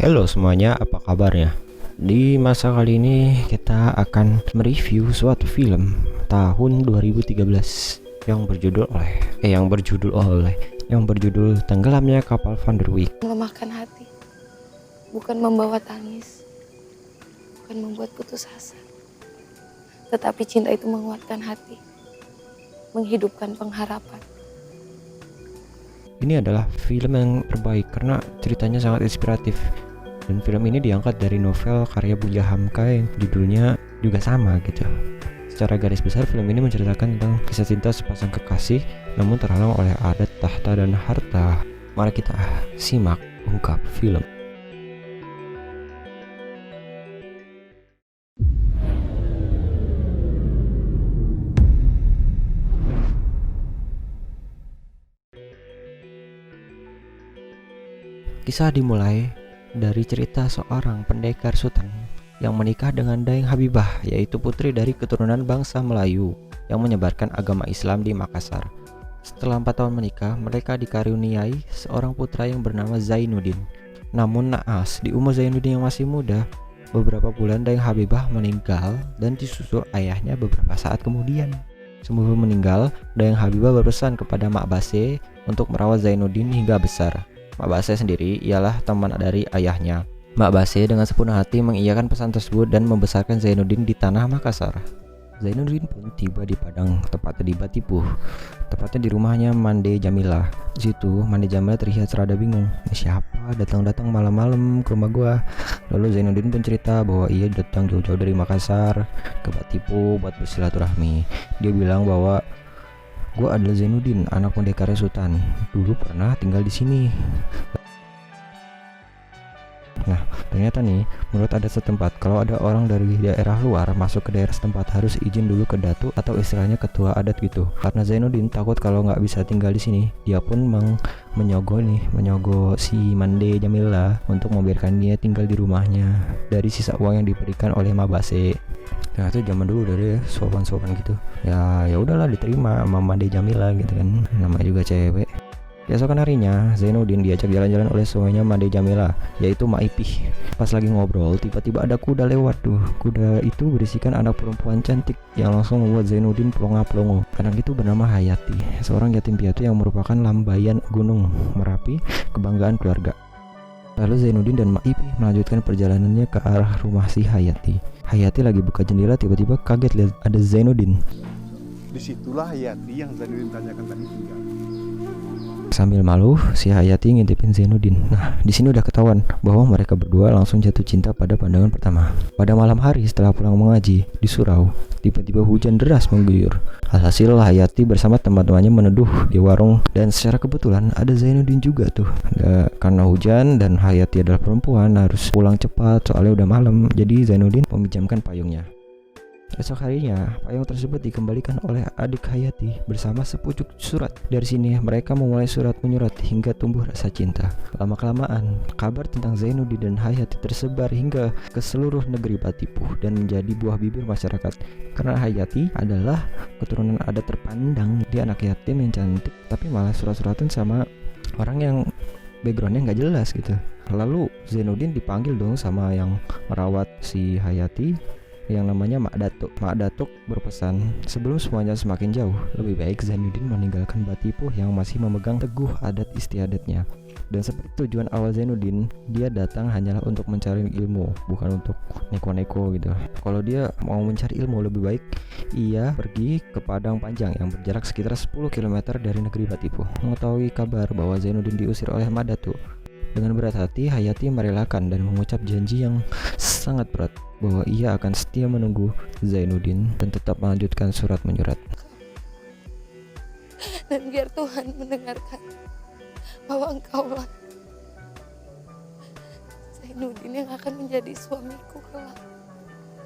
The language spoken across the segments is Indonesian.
Halo semuanya, apa kabarnya? Di masa kali ini kita akan mereview suatu film tahun 2013 yang berjudul Tenggelamnya Kapal Van der Wijk. Melemahkan hati, bukan membawa tangis, bukan membuat putus asa, tetapi cinta itu menguatkan hati, menghidupkan pengharapan. Ini adalah film yang terbaik karena ceritanya sangat inspiratif. Dan film ini diangkat dari novel karya Buya Hamka yang judulnya juga sama gitu. Secara garis besar film ini menceritakan tentang kisah cinta sepasang kekasih namun terhalang oleh adat, tahta, dan harta. Mari kita simak ungkap film. Kisah dimulai dari cerita seorang pendekar Sultan yang menikah dengan Daeng Habibah, yaitu putri dari keturunan bangsa Melayu yang menyebarkan agama Islam di Makassar. Setelah 4 tahun menikah, mereka dikaruniai seorang putra yang bernama Zainuddin. Namun naas, di umur Zainuddin yang masih muda, beberapa bulan Daeng Habibah meninggal dan disusul ayahnya beberapa saat kemudian. Sebelum meninggal, Daeng Habibah berpesan kepada Mak Base untuk merawat Zainuddin hingga besar. Mak Base sendiri ialah teman dari ayahnya. Mak Base dengan sepenuh hati mengiyakan pesan tersebut dan membesarkan Zainuddin di tanah Makassar. Zainuddin pun tiba di Padang, tepatnya di Batipuh, tepatnya di rumahnya Mande Jamila. Di situ Mande Jamila terlihat serada bingung. Ini siapa datang-datang malam-malam ke rumah gua? Lalu Zainuddin pun cerita bahwa ia datang jauh-jauh dari Makassar ke Batipuh buat bersilaturahmi. Dia bilang bahwa gua adalah Zainuddin, anak pendekar Sultan. Dulu pernah tinggal di sini. Nah, ternyata nih, menurut adat setempat, kalau ada orang dari daerah luar masuk ke daerah setempat harus izin dulu ke Datu atau istilahnya ketua adat gitu. Karena Zainuddin takut kalau nggak bisa tinggal di sini, dia pun menyogo si Mande Jamila untuk membiarkan dia tinggal di rumahnya dari sisa uang yang diberikan oleh Mabase. Nah itu zaman dulu dari sopan-sopan gitu. Ya udahlah diterima sama Mande Jamila gitu kan, namanya juga cewek. Keesokan harinya, Zainuddin diajak jalan-jalan oleh suaminya Mande Jamila, yaitu Mak Ipih. Pas lagi ngobrol, tiba-tiba ada kuda lewat tuh. Kuda itu berisikan anak perempuan cantik yang langsung membuat Zainuddin pelongo-pelongo. Anak itu bernama Hayati, seorang yatim piatu yang merupakan lambayan Gunung Merapi, kebanggaan keluarga. Lalu Zainuddin dan Mak Ipih melanjutkan perjalanannya ke arah rumah si Hayati. Hayati lagi buka jendela, tiba-tiba kaget lihat ada Zainuddin. Disitulah Hayati yang Zainuddin tanyakan tadi tinggal. Sambil malu, si Hayati ngintipin Zainuddin. Nah, di sini udah ketahuan bahwa mereka berdua langsung jatuh cinta pada pandangan pertama. Pada malam hari setelah pulang mengaji di surau, tiba-tiba hujan deras mengguyur. Alhasil Hayati bersama teman-temannya meneduh di warung dan secara kebetulan ada Zainuddin juga tuh. Karena hujan dan Hayati adalah perempuan harus pulang cepat soalnya udah malam, jadi Zainuddin meminjamkan payungnya. Esok harinya, payung tersebut dikembalikan oleh adik Hayati bersama sepucuk surat. Dari sini, mereka memulai surat menyurat hingga tumbuh rasa cinta. Lama-kelamaan, kabar tentang Zainuddin dan Hayati tersebar hingga ke seluruh negeri Batipuh dan menjadi buah bibir masyarakat. Karena Hayati adalah keturunan adat terpandang, dia anak yatim yang cantik, tapi malah surat-suratan sama orang yang backgroundnya nggak jelas gitu. Lalu Zainuddin dipanggil dong sama yang merawat si Hayati, yang namanya Mak Datuk. Mak Datuk berpesan, sebelum semuanya semakin jauh, lebih baik Zainuddin meninggalkan Batipuh yang masih memegang teguh adat istiadatnya. Dan seperti tujuan awal Zainuddin, dia datang hanyalah untuk mencari ilmu, bukan untuk neko-neko gitu. Kalau dia mau mencari ilmu, lebih baik ia pergi ke Padang Panjang yang berjarak sekitar 10 km dari negeri Batipuh. Mengetahui kabar bahwa Zainuddin diusir oleh Mak Datuk, dengan berat hati Hayati merelakan dan mengucap janji yang sangat berat bahwa ia akan setia menunggu Zainuddin dan tetap melanjutkan surat menyurat. Dan biar Tuhan mendengarkan bahwa engkaulah Zainuddin yang akan menjadi suamiku kelak.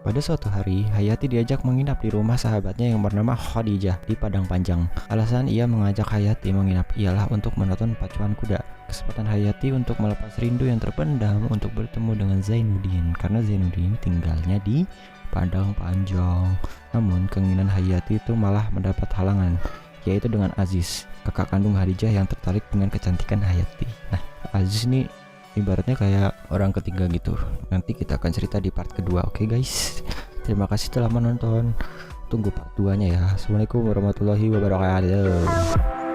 Pada suatu hari, Hayati diajak menginap di rumah sahabatnya yang bernama Khadijah di Padang Panjang. Alasan ia mengajak Hayati menginap ialah untuk menonton pacuan kuda. Kesempatan Hayati untuk melepas rindu yang terpendam untuk bertemu dengan Zainuddin, karena Zainuddin tinggalnya di Padang Panjang. Namun keinginan Hayati itu malah mendapat halangan, yaitu dengan Aziz, kakak kandung Khadijah yang tertarik dengan kecantikan Hayati. Nah, Aziz ini ibaratnya kayak orang ketiga gitu. Nanti kita akan cerita di part kedua. Oke guys, terima kasih telah menonton. Tunggu part 2 nya ya. Assalamualaikum warahmatullahi wabarakatuh.